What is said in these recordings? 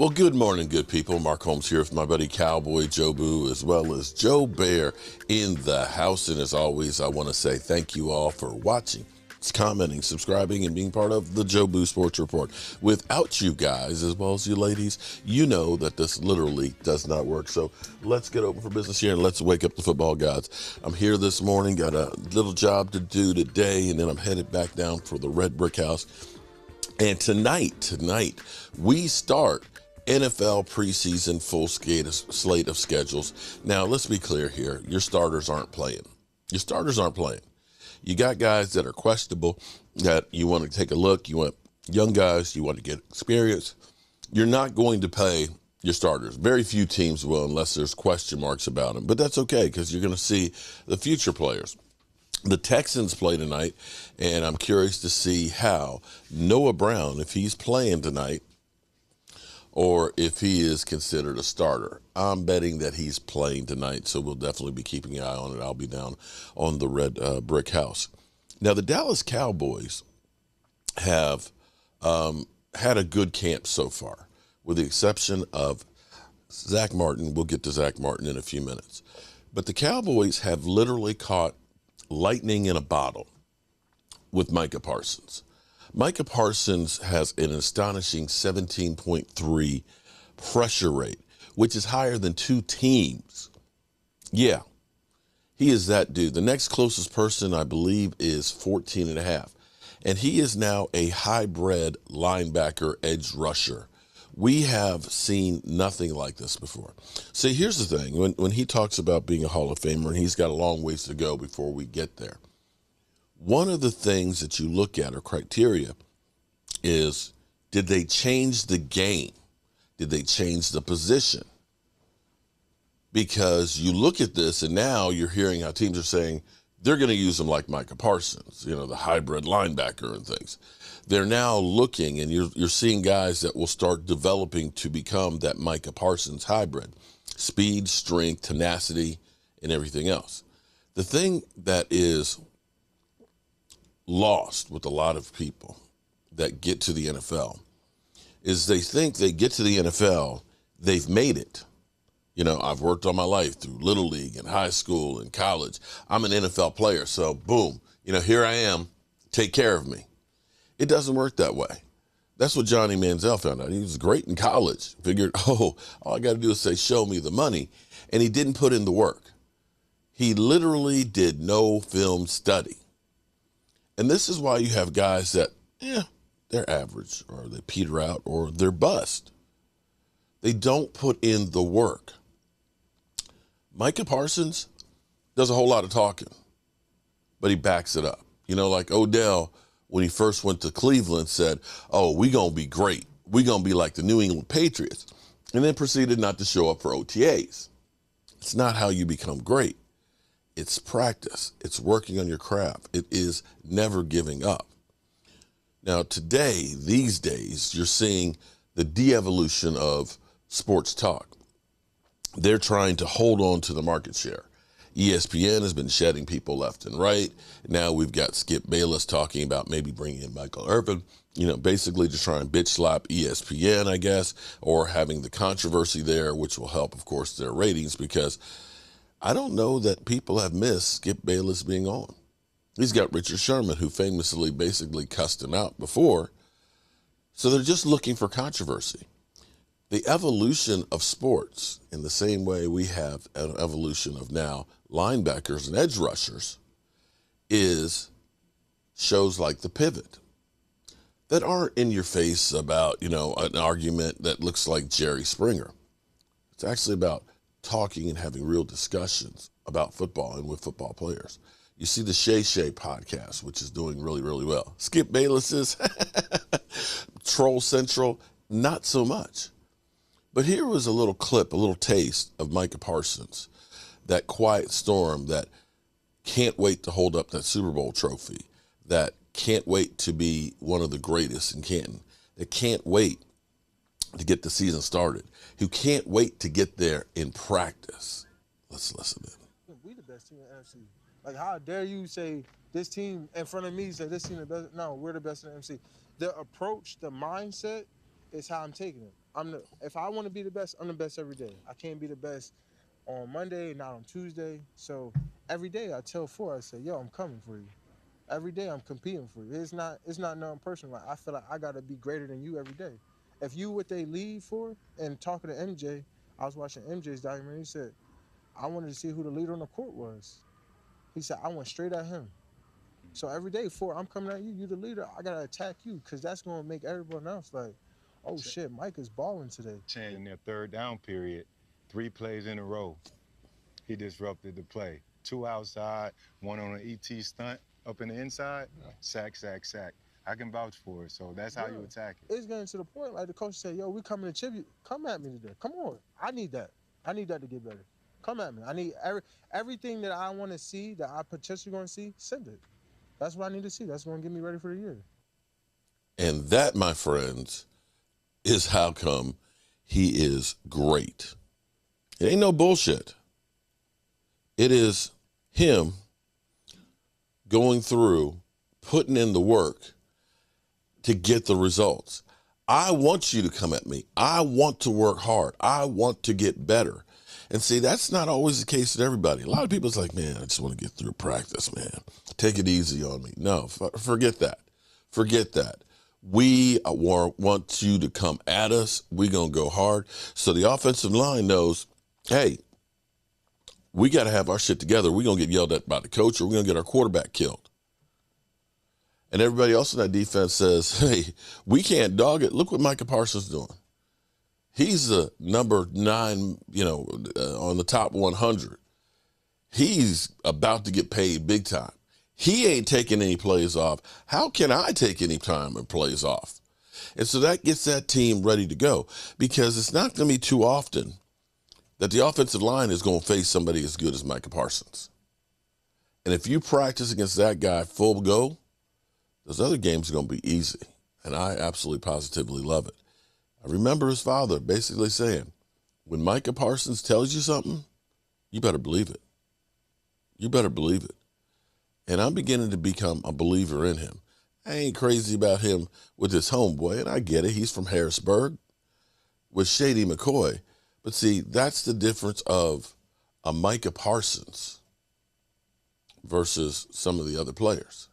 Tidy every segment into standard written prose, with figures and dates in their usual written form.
Well, good morning, good people. Mark Holmes here with my buddy Cowboy Joe Boo, as well as Joe Bear in the house. And as always, I want to say thank you all for watching, commenting, subscribing, and being part of the Joe Boo Sports Report. Without you guys, as well as you ladies, you know that this literally does not work. So let's get open for business here and let's wake up the football gods. I'm here this morning, got a little job to do today, and then I'm headed back down for the Red Brick House. And tonight, we start NFL preseason full slate of schedules. Now, let's be clear here. Your starters aren't playing. You got guys that are questionable that you want to take a look. You want young guys. You want to get experience. You're not going to pay your starters. Very few teams will unless there's question marks about them. But that's okay because you're going to see the future players. The Texans play tonight, and I'm curious to see how Noah Brown, if he's playing tonight, or if he is considered a starter. I'm betting that he's playing tonight, so we'll definitely be keeping an eye on it. I'll be down on the Red Brick House. Now, the Dallas Cowboys have had a good camp so far, with the exception of Zach Martin. We'll get to Zach Martin in a few minutes. But the Cowboys have literally caught lightning in a bottle with Micah Parsons. Micah Parsons has an astonishing 17.3 pressure rate, which is higher than two teams. Yeah, he is that dude. The next closest person, I believe, is 14.5. And he is now a hybrid linebacker edge rusher. We have seen nothing like this before. See, here's the thing. When he talks about being a Hall of Famer, and he's got a long ways to go before we get there, one of the things that you look at or criteria is, did they change the game? Did they change the position? Because you look at this and now you're hearing how teams are saying they're going to use him like Micah Parsons, the hybrid linebacker and things. They're now looking, and you're seeing guys that will start developing to become that Micah Parsons hybrid. Speed, strength, tenacity, and everything else. The thing that is lost with a lot of people that get to the NFL is they think they get to the NFL, they've made it. I've worked all my life through Little League and high school and college. I'm an NFL player, so boom, here I am, take care of me. It doesn't work that way. That's what Johnny Manziel found out. He was great in college. Figured, all I got to do is say, show me the money. And he didn't put in the work. He literally did no film study. And this is why you have guys that, they're average, or they peter out, or they're bust. They don't put in the work. Micah Parsons does a whole lot of talking, but he backs it up. Like Odell, when he first went to Cleveland, said, we're going to be great. We're going to be like the New England Patriots. And then proceeded not to show up for OTAs. It's not how you become great. It's practice. It's working on your craft. It is never giving up. Now, these days, you're seeing the de-evolution of sports talk. They're trying to hold on to the market share. ESPN has been shedding people left and right. Now we've got Skip Bayless talking about maybe bringing in Michael Irvin, basically to try and bitch slap ESPN, I guess, or having the controversy there, which will help, of course, their ratings, because I don't know that people have missed Skip Bayless being on. He's got Richard Sherman, who famously basically cussed him out before. So they're just looking for controversy. The evolution of sports, in the same way we have an evolution of now linebackers and edge rushers, is shows like The Pivot that aren't in your face about, an argument that looks like Jerry Springer. It's actually about talking and having real discussions about football and with football players. You see the Shay Shay podcast, which is doing really, really well. Skip Bayless's Troll Central, not so much. But here was a little clip, a little taste of Micah Parsons, that quiet storm that can't wait to hold up that Super Bowl trophy, that can't wait to be one of the greatest in Canton, that can't wait to get the season started, who can't wait to get there in practice. Let's listen in. We the best team in the NFC. Like, how dare you say this team in front of me say this team the best? No, we're the best in the NFC. The approach, the mindset is how I'm taking it. if I want to be the best, I'm the best every day. I can't be the best on Monday, not on Tuesday. So every day I tell Four, I say, yo, I'm coming for you. Every day I'm competing for you. It's not nothing personal. Like I feel like I gotta be greater than you every day. If you what they lead for, and talking to MJ, I was watching MJ's documentary. He said, I wanted to see who the leader on the court was. He said, I went straight at him. So every day, Four, I'm coming at you. You the leader. I gotta attack you because that's gonna make everyone else like, oh shit, Mike is balling today. In their third down period, 3 plays in a row, he disrupted the play. 2 outside, 1 on an ET stunt up in the inside, sack, sack, sack. I can vouch for it. So that's how you Yeah. attack it. It's getting to the point like the coach said, yo, we coming to chip you. Come at me today. Come on. I need that. I need that to get better. Come at me. I need everything that I want to see, that I potentially going to see, send it. That's what I need to see. That's going to get me ready for the year. And that, my friends, is how come he is great. It ain't no bullshit. It is him going through, putting in the work to get the results. I want you to come at me. I want to work hard. I want to get better. And see, that's not always the case with everybody. A lot of people's like, man, I just want to get through practice, man. Take it easy on me. No, forget that. Forget that. We want you to come at us. We're going to go hard. So the offensive line knows, hey, we got to have our shit together. We're going to get yelled at by the coach, or we're going to get our quarterback killed. And everybody else in that defense says, hey, we can't dog it. Look what Micah Parsons doing. He's the number 9, on the top 100. He's about to get paid big time. He ain't taking any plays off. How can I take any time and plays off? And so that gets that team ready to go, because it's not going to be too often that the offensive line is going to face somebody as good as Micah Parsons. And if you practice against that guy full go, those other games are going to be easy. And I absolutely positively love it. I remember his father basically saying, when Micah Parsons tells you something, you better believe it. You better believe it. And I'm beginning to become a believer in him. I ain't crazy about him with his homeboy, and I get it. He's from Harrisburg with Shady McCoy. But see, that's the difference of a Micah Parsons versus some of the other players.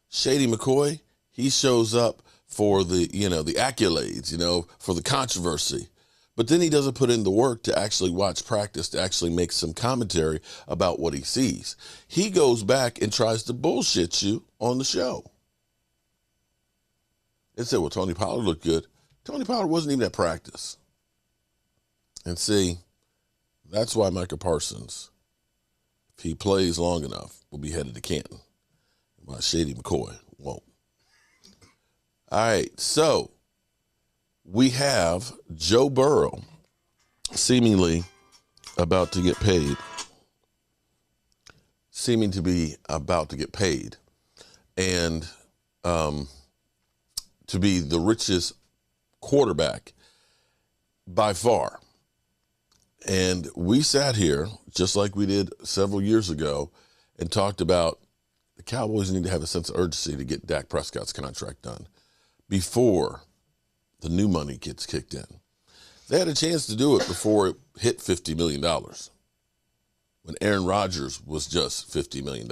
Shady McCoy, he shows up for the accolades, for the controversy. But then he doesn't put in the work to actually watch practice, to actually make some commentary about what he sees. He goes back and tries to bullshit you on the show. They said, well, Tony Pollard looked good. Tony Pollard wasn't even at practice. And see, that's why Micah Parsons, if he plays long enough, will be headed to Canton. While Shady McCoy won't. All right, so we have Joe Burrow seemingly about to get paid. Seeming to be about to get paid. And to be the richest quarterback by far. And we sat here, just like we did several years ago, and talked about the Cowboys need to have a sense of urgency to get Dak Prescott's contract done before the new money gets kicked in. They had a chance to do it before it hit $50 million, when Aaron Rodgers was just $50 million.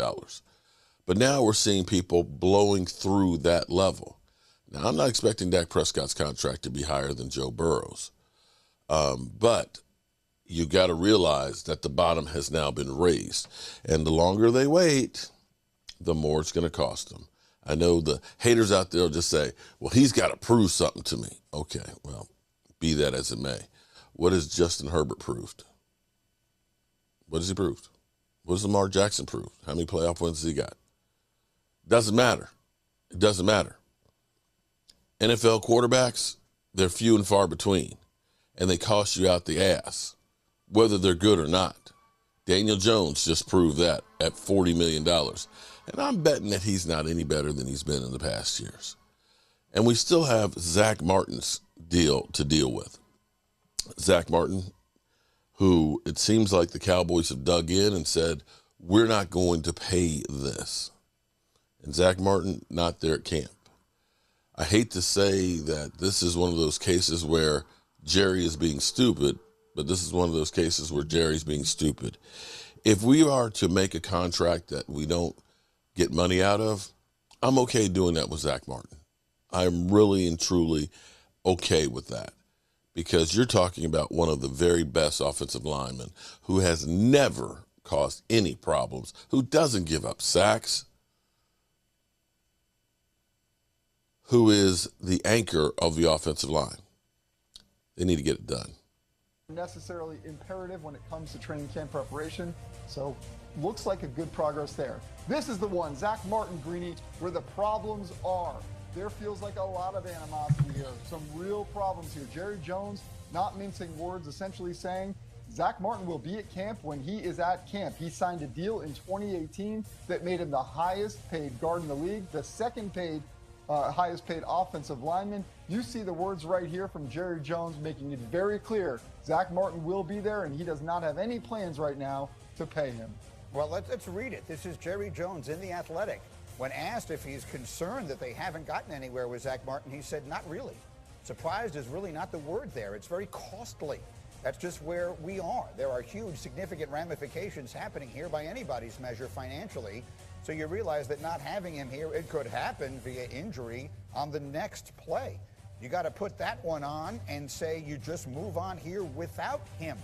But now we're seeing people blowing through that level. Now, I'm not expecting Dak Prescott's contract to be higher than Joe Burrow's. But you got to realize that the bottom has now been raised. And the longer they wait, the more it's going to cost them. I know the haters out there will just say, well, he's got to prove something to me. Okay, well, be that as it may. What has Justin Herbert proved? What has he proved? What has Lamar Jackson proved? How many playoff wins has he got? Doesn't matter. It doesn't matter. NFL quarterbacks, they're few and far between, and they cost you out the ass, whether they're good or not. Daniel Jones just proved that at $40 million. And I'm betting that he's not any better than he's been in the past years. And we still have Zach Martin's deal to deal with. Zach Martin, who it seems like the Cowboys have dug in and said, we're not going to pay this. And Zach Martin, not there at camp. I hate to say that this is one of those cases where Jerry is being stupid, but this is one of those cases where Jerry's being stupid. If we are to make a contract that we don't get money out of, I'm okay doing that with Zach Martin. I'm really and truly okay with that, because you're talking about one of the very best offensive linemen who has never caused any problems, who doesn't give up sacks, who is the anchor of the offensive line. They need to get it done. Necessarily imperative when it comes to training camp preparation, so looks like a good progress there. This is the one, Zach Martin, Greeny, where the problems are. There feels like a lot of animosity here, some real problems here. Jerry Jones not mincing words, essentially saying Zach Martin will be at camp when he is at camp. He signed a deal in 2018 that made him the highest paid guard in the league, the second highest paid offensive lineman. You see the words right here from Jerry Jones making it very clear Zach Martin will be there, and he does not have any plans right now to pay him. Well, let's read it. This is Jerry Jones in The Athletic. When asked if he's concerned that they haven't gotten anywhere with Zach Martin, he said, not really. Surprised is really not the word there. It's very costly. That's just where we are. There are huge, significant ramifications happening here by anybody's measure financially. So you realize that not having him here, it could happen via injury on the next play. You got to put that one on and say you just move on here without him.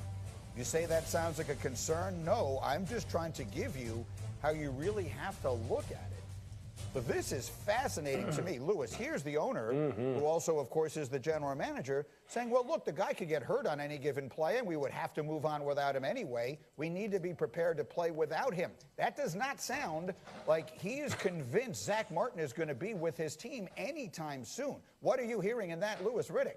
You say that sounds like a concern? No, I'm just trying to give you how you really have to look at it. But this is fascinating to me. Lewis, here's the owner, who also, of course, is the general manager, saying, well, look, the guy could get hurt on any given play, and we would have to move on without him anyway. We need to be prepared to play without him. That does not sound like he is convinced Zach Martin is going to be with his team anytime soon. What are you hearing in that, Louis Riddick?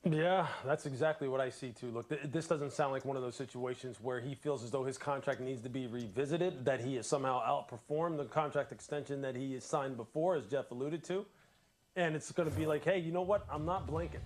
Yeah, that's exactly what I see, too. Look, this doesn't sound like one of those situations where he feels as though his contract needs to be revisited, that he has somehow outperformed the contract extension that he has signed before, as Jeff alluded to. And it's going to be like, hey, you know what? I'm not blinking.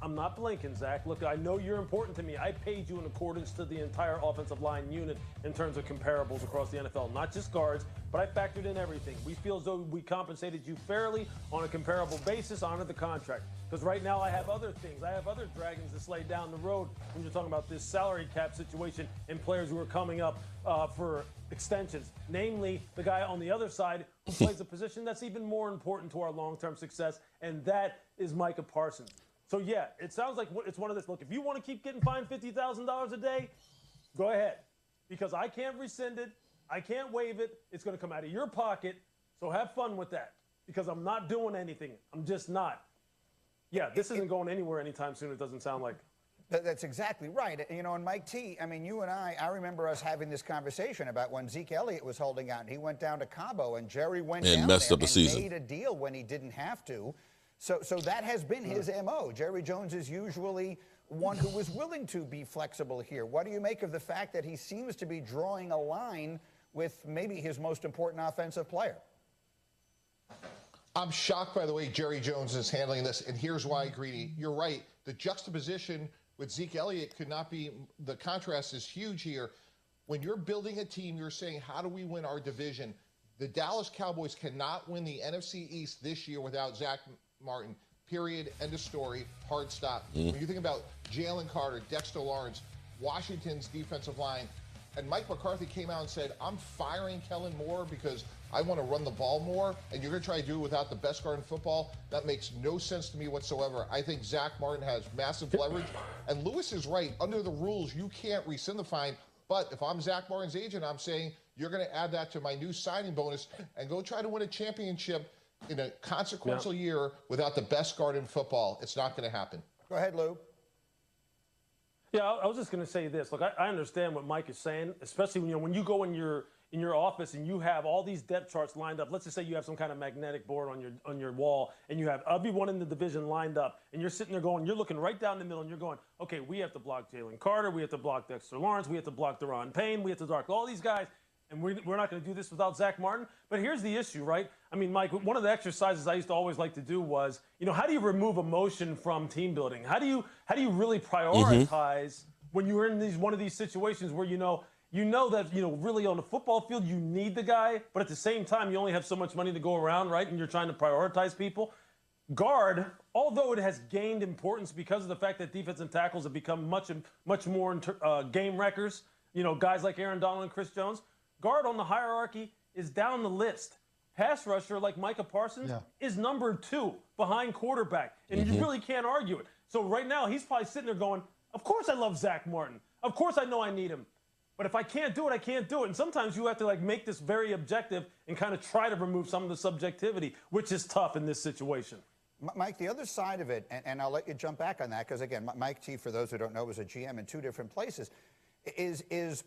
I'm not blinking, Zach. Look, I know you're important to me. I paid you in accordance to the entire offensive line unit in terms of comparables across the NFL, not just guards, but I factored in everything. We feel as though we compensated you fairly on a comparable basis, honor the contract. Because right now I have other things. I have other dragons to slay down the road when you're talking about this salary cap situation and players who are coming up for extensions. Namely, the guy on the other side who plays a position that's even more important to our long-term success, and that is Micah Parsons. So, yeah, it sounds like it's one of this. Look, if you want to keep getting fined $50,000 a day, go ahead. Because I can't rescind it. I can't waive it. It's going to come out of your pocket. So have fun with that. Because I'm not doing anything. I'm just not. Yeah, this isn't going anywhere anytime soon, it doesn't sound like. That's exactly right. You know, and Mike T, I mean, you and I remember us having this conversation about when Zeke Elliott was holding out. He went down to Cabo, and Jerry went down messed there up a and season. made a deal when he didn't have to. So that has been his MO. Jerry Jones is usually one who is willing to be flexible here. What do you make of the fact that he seems to be drawing a line with maybe his most important offensive player? I'm shocked by the way Jerry Jones is handling this, and here's why, Greedy. You're right. The juxtaposition with Zeke Elliott could not be, the contrast is huge here. When you're building a team, you're saying, how do we win our division? The Dallas Cowboys cannot win the NFC East this year without Zach Martin. Period. End of story. Hard stop. When you think about Jalen Carter, Dexter Lawrence, Washington's defensive line, and Mike McCarthy came out and said, I'm firing Kellen Moore because I want to run the ball more, and you're going to try to do it without the best guard in football. That makes no sense to me whatsoever. I think Zach Martin has massive leverage, and Lewis is right. Under the rules, you can't rescind the fine, but if I'm Zach Martin's agent, I'm saying you're going to add that to my new signing bonus and go try to win a championship in a consequential year without the best guard in football. It's not going to happen. Go ahead, Lou. Yeah, I was just going to say this. Look, I understand what Mike is saying, especially when you go in your office and you have all these depth charts lined up. Let's just say you have some kind of magnetic board on your wall, and you have everyone in the division lined up, and you're sitting there going, you're looking right down the middle, and you're going, okay, we have to block Jalen Carter, we have to block Dexter Lawrence, we have to block Daron Payne, we have to block all these guys, and we're not going to do this without Zach Martin. But here's the issue, right? I mean, Mike, one of the exercises I used to always like to do was, how do you remove emotion from team building? How do you really prioritize when you're in one of these situations where you know that really on the football field you need the guy, but at the same time you only have so much money to go around, right? And you're trying to prioritize people. Guard although it has gained importance because of the fact that defensive tackles have become much more game wreckers, you know, guys like Aaron Donald and Chris Jones, guard on the hierarchy is down the list. Pass rusher like Micah Parsons is number 2 behind quarterback, and you really can't argue it. So right now, he's probably sitting there going, of course I love Zach Martin. Of course I know I need him. But if I can't do it, I can't do it. And sometimes you have to make this very objective and kind of try to remove some of the subjectivity, which is tough in this situation. Mike, the other side of it, and I'll let you jump back on that, because again, Mike T, for those who don't know, was a GM in 2 different places, is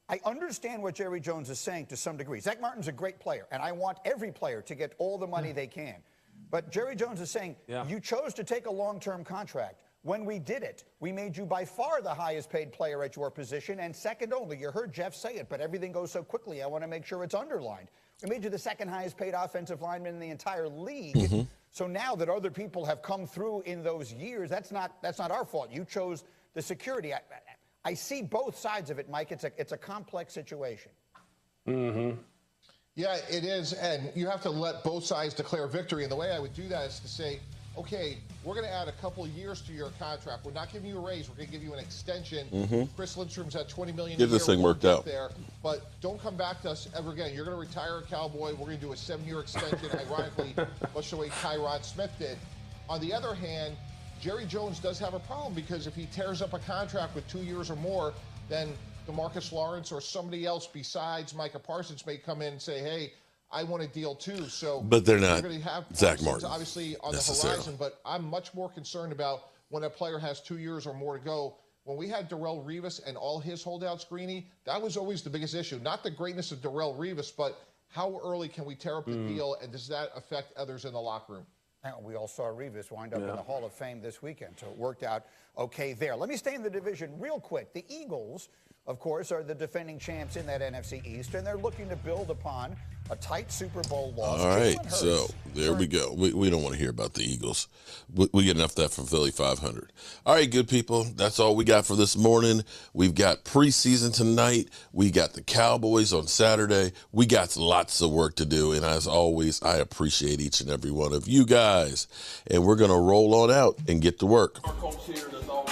I understand what Jerry Jones is saying to some degree. Zach Martin's a great player, and I want every player to get all the money they can. But Jerry Jones is saying, you chose to take a long-term contract. When we did it, we made you by far the highest paid player at your position and second only. You heard Jeff say it, but everything goes so quickly, I want to make sure it's underlined. We made you the second highest paid offensive lineman in the entire league. So now that other people have come through in those years, that's not our fault. You chose the security. I see both sides of it, Mike. It's a complex situation. Yeah, it is, and you have to let both sides declare victory. And the way I would do that is to say, okay, we're going to add a couple of years to your contract. We're not giving you a raise. We're going to give you an extension. Chris Lindstrom's at $20 million a year. Get this thing worked out there, but don't come back to us ever again. You're going to retire a Cowboy. We're going to do a 7-year extension. Ironically, much the way Tyron Smith did. On the other hand, Jerry Jones does have a problem, because if he tears up a contract with 2 years or more, then DeMarcus Lawrence or somebody else besides Micah Parsons may come in and say, hey, I want a deal too. So, but they're not going to have Zach Martin, obviously on the horizon. But I'm much more concerned about when a player has 2 years or more to go. When we had Darrelle Revis and all his holdouts, Greeny, that was always the biggest issue. Not the greatness of Darrelle Revis, but how early can we tear up the deal, and does that affect others in the locker room? We all saw Revis wind up in the Hall of Fame this weekend, so it worked out okay there. Let me stay in the division real quick. The Eagles, of course, are the defending champs in that NFC East, and they're looking to build upon a tight Super Bowl loss. All right, so there we go. We don't want to hear about the Eagles. We get enough of that from Philly 500. All right, good people, that's all we got for this morning. We've got preseason tonight. We got the Cowboys on Saturday. We got lots of work to do, and as always, I appreciate each and every one of you guys. And we're going to roll on out and get to work. Our coach here, that's all